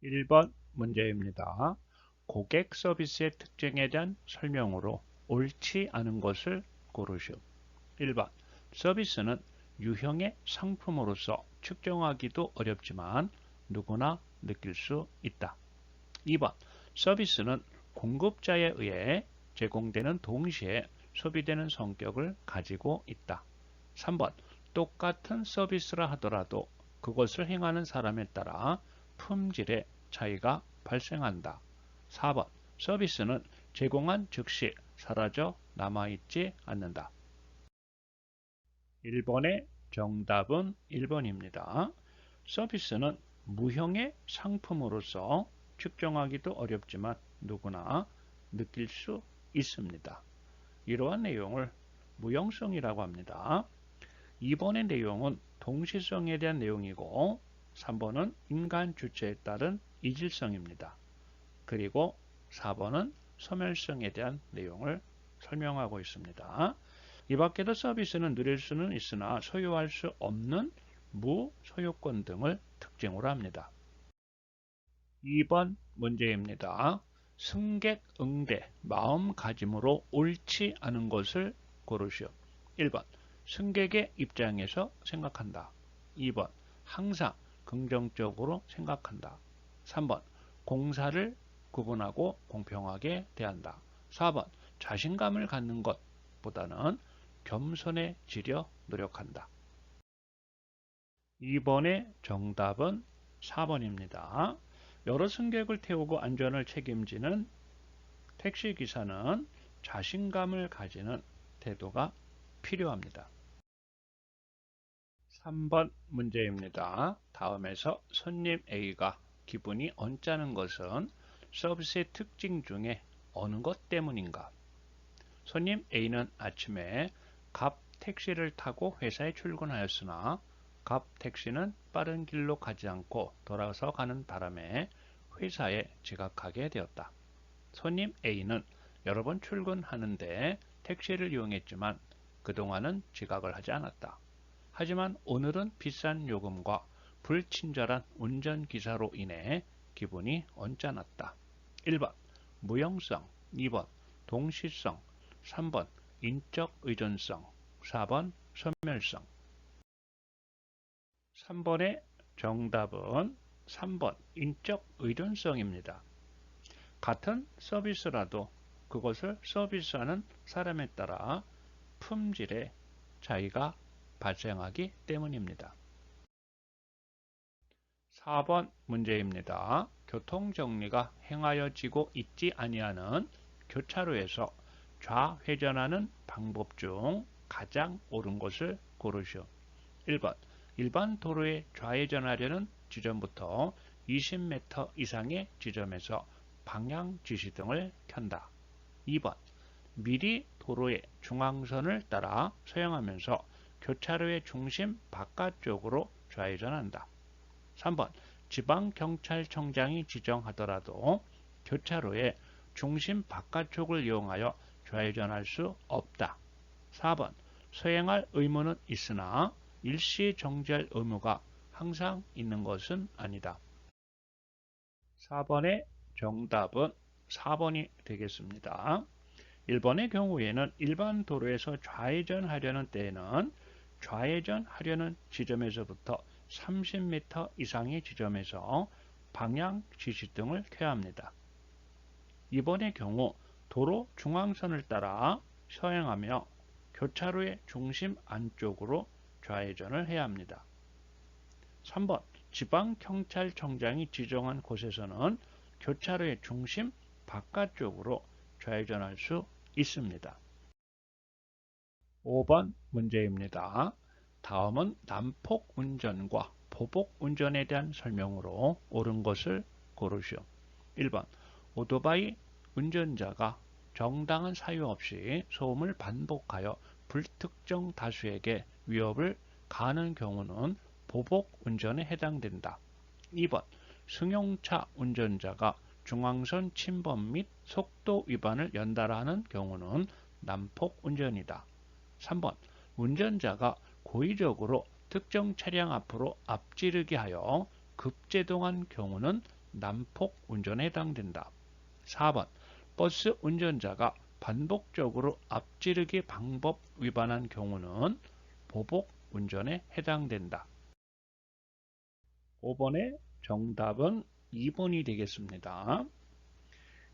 1번 문제입니다. 고객 서비스의 특징에 대한 설명으로 옳지 않은 것을 고르시오. 1번 서비스는 유형의 상품으로서 측정하기도 어렵지만 누구나 느낄 수 있다. 2번 서비스는 공급자에 의해 제공되는 동시에 소비되는 성격을 가지고 있다. 3번 똑같은 서비스라 하더라도 그것을 행하는 사람에 따라 품질의 차이가 발생한다. 4번 서비스는 제공한 즉시 사라져 남아있지 않는다. 1번의 정답은 1번입니다. 서비스는 무형의 상품으로서 측정하기도 어렵지만 누구나 느낄 수 있습니다. 이러한 내용을 무형성이라고 합니다. 2번의 내용은 동시성에 대한 내용이고 3번은 인간 주체에 따른 이질성입니다. 그리고 4번은 소멸성에 대한 내용을 설명하고 있습니다. 이 밖에도 서비스는 누릴 수는 있으나 소유할 수 없는 무소유권 등을 특징으로 합니다. 2번 문제입니다. 승객 응대 마음가짐으로 옳지 않은 것을 고르시오. 1번 승객의 입장에서 생각한다. 2번 항상 긍정적으로 생각한다. 3번 공사를 구분하고 공평하게 대한다. 4번 자신감을 갖는 것보다는 겸손해지려 노력한다. 2번의 정답은 4번입니다. 여러 승객을 태우고 안전을 책임지는 택시기사는 자신감을 가지는 태도가 필요합니다. 3번 문제입니다. 다음에서 손님 A가 기분이 언짢은 것은 서비스의 특징 중에 어느 것 때문인가? 손님 A는 아침에 갑 택시를 타고 회사에 출근하였으나 갑 택시는 빠른 길로 가지 않고 돌아서 가는 바람에 회사에 지각하게 되었다. 손님 A는 여러 번 출근하는데 택시를 이용했지만 그동안은 지각을 하지 않았다. 하지만 오늘은 비싼 요금과 불친절한 운전기사로 인해 기분이 언짢았다. 1번 무형성, 2번 동시성, 3번 인적 의존성, 4번 소멸성. 3번의 정답은 3번 인적 의존성입니다. 같은 서비스라도 그것을 서비스하는 사람에 따라 품질의 차이가 발생하기 때문입니다. 4번 문제입니다. 교통정리가 행하여지고 있지 아니하는 교차로에서 좌회전하는 방법 중 가장 옳은 것을 고르시오. 1번 일반 도로에 좌회전하려는 지점부터 20m 이상의 지점에서 방향 지시등을 켠다. 2번 미리 도로의 중앙선을 따라 서행하면서 교차로의 중심 바깥쪽으로 좌회전한다. 3번 지방경찰청장이 지정하더라도 교차로의 중심 바깥쪽을 이용하여 좌회전할 수 없다. 4번 서행할 의무는 있으나 일시 정지할 의무가 항상 있는 것은 아니다. 4번의 정답은 4번이 되겠습니다. 1번의 경우에는 일반 도로에서 좌회전하려는 때에는 좌회전하려는 지점에서부터 30m 이상의 지점에서 방향 지시등을 켜야 합니다. 2번의 경우 도로 중앙선을 따라 서행하며 교차로의 중심 안쪽으로 좌회전을 해야 합니다. 3번 지방경찰청장이 지정한 곳에서는 교차로의 중심 바깥쪽으로 좌회전할 수 있습니다. 5번 문제입니다. 다음은 난폭 운전과 보복 운전에 대한 설명으로 옳은 것을 고르시오. 1번 오토바이 운전자가 정당한 사유 없이 소음을 반복하여 불특정 다수에게 위협을 가하는 경우는 보복 운전에 해당된다. 2번 승용차 운전자가 중앙선 침범 및 속도 위반을 연달아 하는 경우는 난폭 운전이다. 3번 운전자가 고의적으로 특정 차량 앞으로 앞지르게 하여 급제동한 경우는 난폭 운전에 해당된다. 4번 버스 운전자가 반복적으로 앞지르기 방법 위반한 경우는 보복 운전에 해당된다. 5번의 정답은 2번이 되겠습니다.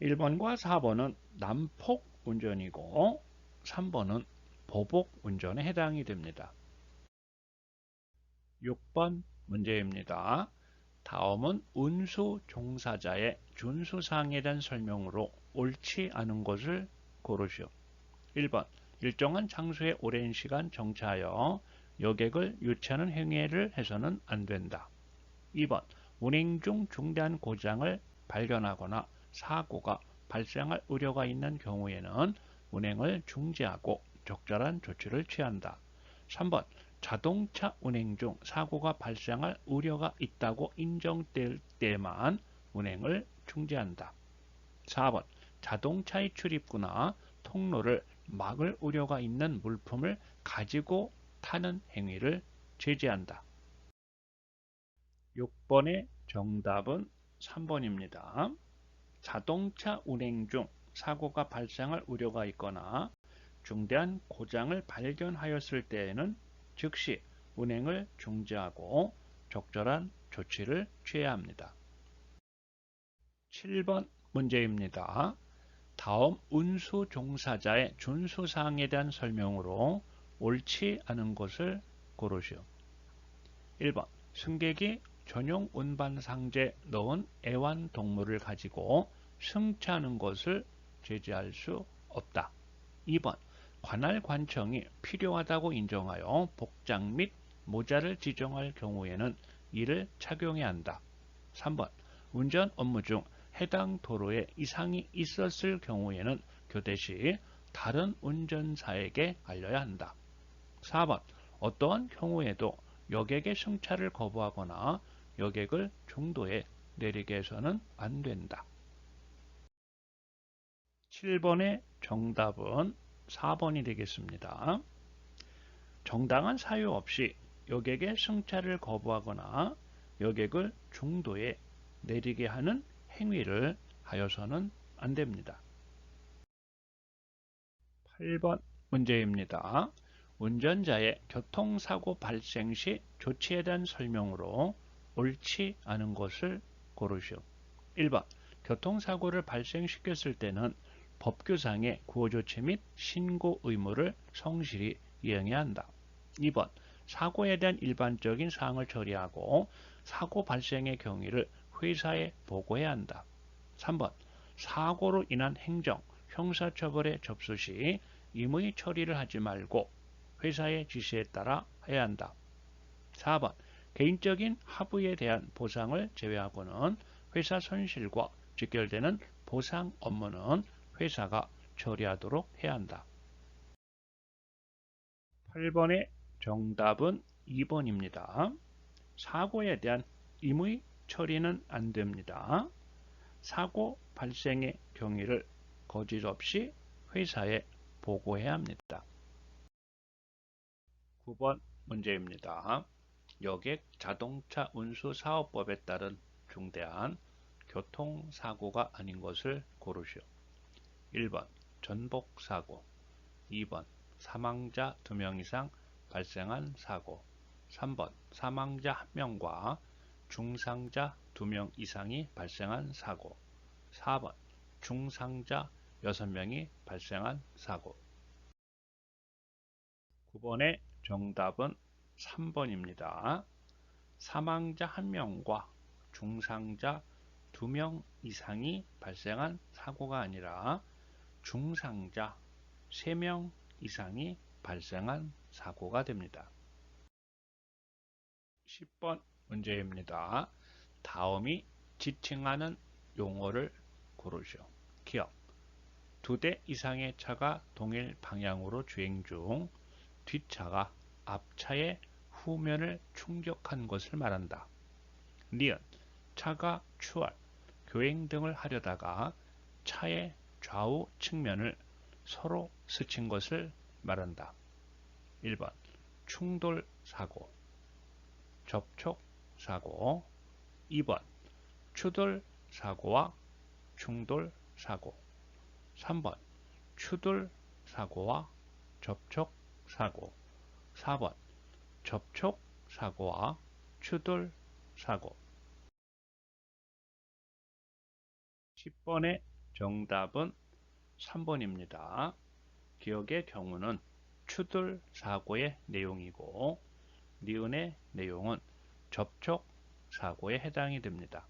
1번과 4번은 난폭 운전이고 3번은 보복 운전에 해당이 됩니다. 6번 문제입니다. 다음은 운수 종사자의 준수사항에 대한 설명으로 옳지 않은 것을 고르시오. 1번 일정한 장소에 오랜 시간 정차하여 여객을 유치하는 행위를 해서는 안 된다. 2번 운행 중 중대한 고장을 발견하거나 사고가 발생할 우려가 있는 경우에는 운행을 중지하고 적절한 조치를 취한다. 3번 자동차 운행 중 사고가 발생할 우려가 있다고 인정될 때만 운행을 중지한다. 4번 자동차의 출입구나 통로를 막을 우려가 있는 물품을 가지고 타는 행위를 제재한다. 6번의 정답은 3번입니다. 자동차 운행 중 사고가 발생할 우려가 있거나 중대한 고장을 발견하였을 때에는 즉시 운행을 중지하고 적절한 조치를 취해야 합니다. 7번 문제입니다. 다음 운수 종사자의 준수사항에 대한 설명으로 옳지 않은 것을 고르시오. 1번 승객이 전용 운반 상자에 넣은 애완동물을 가지고 승차하는 것을 제재할 수 없다. 2번 관할 관청이 필요하다고 인정하여 복장 및 모자를 지정할 경우에는 이를 착용해야 한다. 3번 운전 업무 중 해당 도로에 이상이 있었을 경우에는 교대 시 다른 운전사에게 알려야 한다. 4번 어떠한 경우에도 여객의 승차를 거부하거나 여객을 중도에 내리게 해서는 안 된다. 7번의 정답은 4번이 되겠습니다. 정당한 사유 없이 여객의 승차를 거부하거나 여객을 중도에 내리게 하는 행위를 하여서는 안 됩니다. 8번 문제입니다. 운전자의 교통사고 발생 시 조치에 대한 설명으로 옳지 않은 것을 고르시오. 1번 교통사고를 발생시켰을 때는 법규상의 구호조치 및 신고 의무를 성실히 이행해야 한다. 2번 사고에 대한 일반적인 사항을 처리하고 사고 발생의 경위를 회사에 보고해야 한다. 3번 사고로 인한 행정, 형사처벌에 접수 시 임의 처리를 하지 말고 회사의 지시에 따라 해야 한다. 4번 개인적인 하부에 대한 보상을 제외하고는 회사 손실과 직결되는 보상 업무는 회사가 처리하도록 해야 한다. 8번의 정답은 2번입니다. 사고에 대한 임의 처리는 안 됩니다. 사고 발생의 경위를 거짓 없이 회사에 보고해야 합니다. 9번 문제입니다. 여객 자동차 운수 사업법에 따른 중대한 교통사고가 아닌 것을 고르시오. 1번 전복사고, 2번 사망자 2명 이상 발생한 사고, 3번 사망자 1명과 중상자 2명 이상이 발생한 사고, 4번 중상자 6명이 발생한 사고. 9번의 정답은 3번입니다. 사망자 1명과 중상자 2명 이상이 발생한 사고가 아니라 중상자 3명 이상이 발생한 사고가 됩니다. 10번 문제입니다. 다음이 지칭하는 용어를 고르시오. 기억 2대 이상의 차가 동일 방향으로 주행 중 뒷차가 앞차의 후면을 충격한 것을 말한다. 니은 차가 추월, 교행 등을 하려다가 차의 좌우 측면을 서로 스친 것을 말한다. 1번 충돌사고, 접촉사고, 2번 추돌 사고와 충돌 사고. 3번 추돌 사고와 접촉 사고. 4번 접촉 사고와 추돌 사고. 10번의 정답은 3번입니다. 기억의 경우는 추돌 사고의 내용이고 니은의 내용은 접촉 사고에 해당이 됩니다.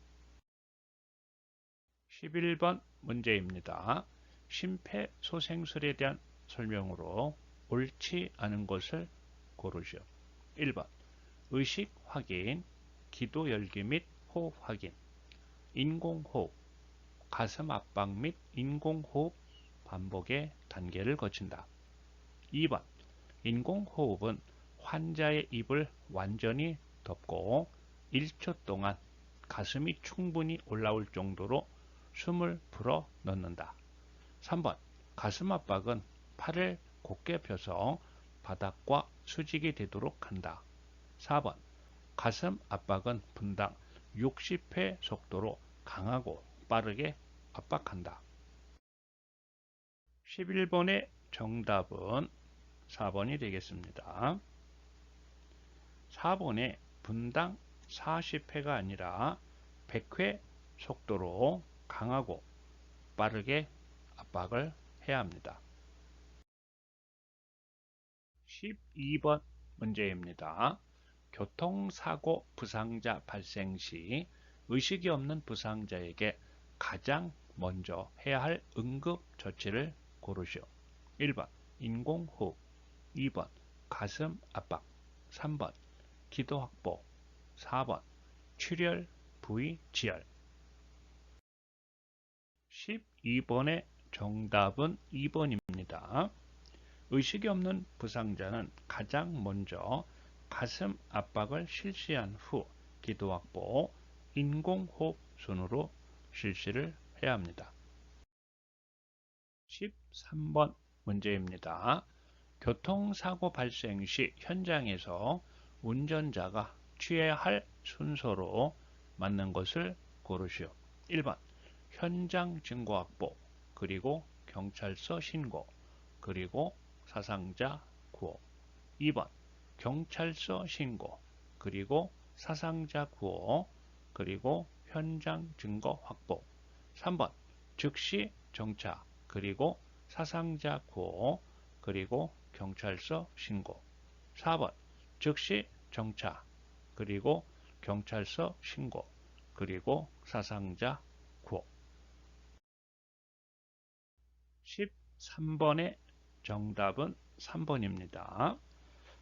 11번 문제입니다. 심폐소생술에 대한 설명으로 옳지 않은 것을 고르시오. 1번 의식 확인, 기도 열기 및 호흡 확인, 인공호흡, 가슴 압박 및 인공호흡 반복의 단계를 거친다. 2번 인공호흡은 환자의 입을 완전히 덮고 1초 동안 가슴이 충분히 올라올 정도로 숨을 불어 넣는다. 3번 가슴 압박은 팔을 곧게 펴서 바닥과 수직이 되도록 한다. 4번 가슴 압박은 분당 60회 속도로 강하고 빠르게 압박한다. 11번의 정답은 4번이 되겠습니다. 4번에 분당 40회가 아니라 100회 속도로 강하고 빠르게 압박을 해야 합니다. 12번 문제입니다. 교통사고 부상자 발생 시 의식이 없는 부상자에게 가장 먼저 해야 할 응급조치를 고르시오. 1번 인공호흡, 2번 가슴 압박, 3번 기도 확보, 4번 출혈 부위 지혈. 12번의 정답은 2번입니다. 의식이 없는 부상자는 가장 먼저 가슴 압박을 실시한 후 기도 확보, 인공호흡 순으로 실시를 해야 합니다. 13번 문제입니다. 교통사고 발생 시 현장에서 운전자가 취해야 할 순서로 맞는 것을 고르시오. 1번 현장 증거 확보, 그리고 경찰서 신고, 그리고 사상자 구호. 2번 경찰서 신고, 그리고 사상자 구호, 그리고 현장 증거 확보. 3번 즉시 정차, 그리고 사상자 구호, 그리고 경찰서 신고. 4번 즉시 정차, 그리고 경찰서 신고, 그리고 사상자 구호. 13번의 정답은 3번입니다.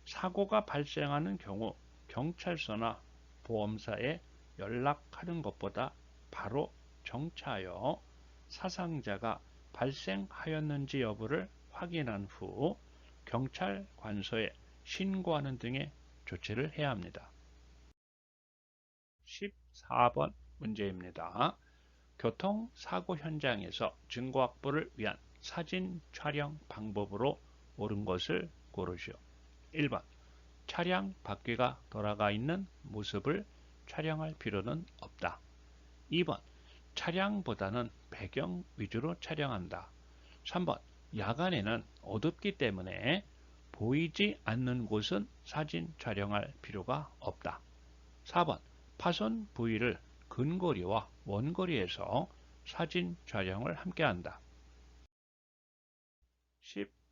사고가 발생하는 경우 경찰서나 보험사에 연락하는 것보다 바로 정차하여 사상자가 발생하였는지 여부를 확인한 후 경찰 관서에 신고하는 등의 조치를 해야 합니다. 14번 문제입니다. 교통사고 현장에서 증거 확보를 위한 사진 촬영 방법으로 옳은 것을 고르시오. 1번 차량 바퀴가 돌아가 있는 모습을 촬영할 필요는 없다. 2번 차량보다는 배경 위주로 촬영한다. 3번 야간에는 어둡기 때문에 보이지 않는 곳은 사진 촬영할 필요가 없다. 4번 파손 부위를 근거리와 원거리에서 사진 촬영을 함께한다.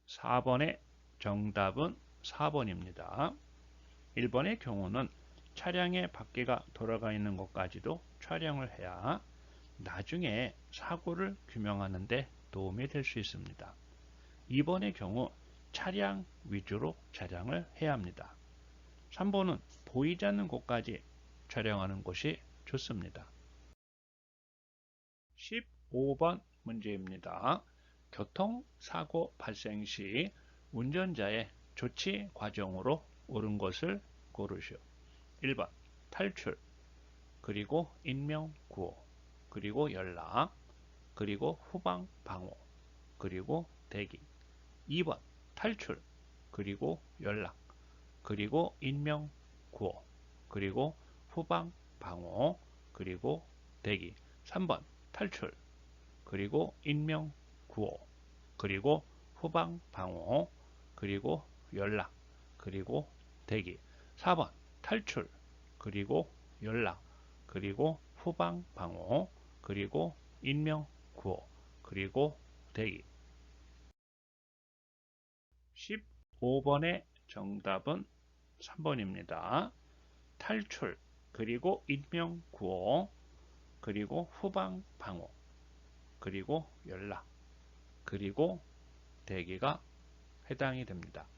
14번의 정답은 4번입니다. 1번의 경우는 차량의 바퀴가 돌아가 있는 것까지도 촬영을 해야 나중에 사고를 규명하는 데 도움이 될 수 있습니다. 2번의 경우 차량 위주로 촬영을 해야 합니다. 3번은 보이지 않는 곳까지 촬영하는 것이 좋습니다. 15번 문제입니다. 교통사고 발생 시 운전자의 조치 과정으로 옳은 것을 고르시오. 1번 탈출, 그리고 인명구호, 그리고 연락, 그리고 후방 방호, 그리고 대기. 2번 탈출, 그리고 연락, 그리고 인명구호, 그리고 후방 방호, 그리고 대기. 3번 탈출, 그리고 인명 구호, 그리고 후방 방어, 그리고 연락, 그리고 대기. 4번 탈출, 그리고 연락, 그리고 후방 방어, 그리고 인명 구호, 그리고 대기. 15번의 정답은 3번입니다. 탈출, 그리고 인명 구호, 그리고 후방 방어, 그리고 연락, 그리고 대기가 해당이 됩니다.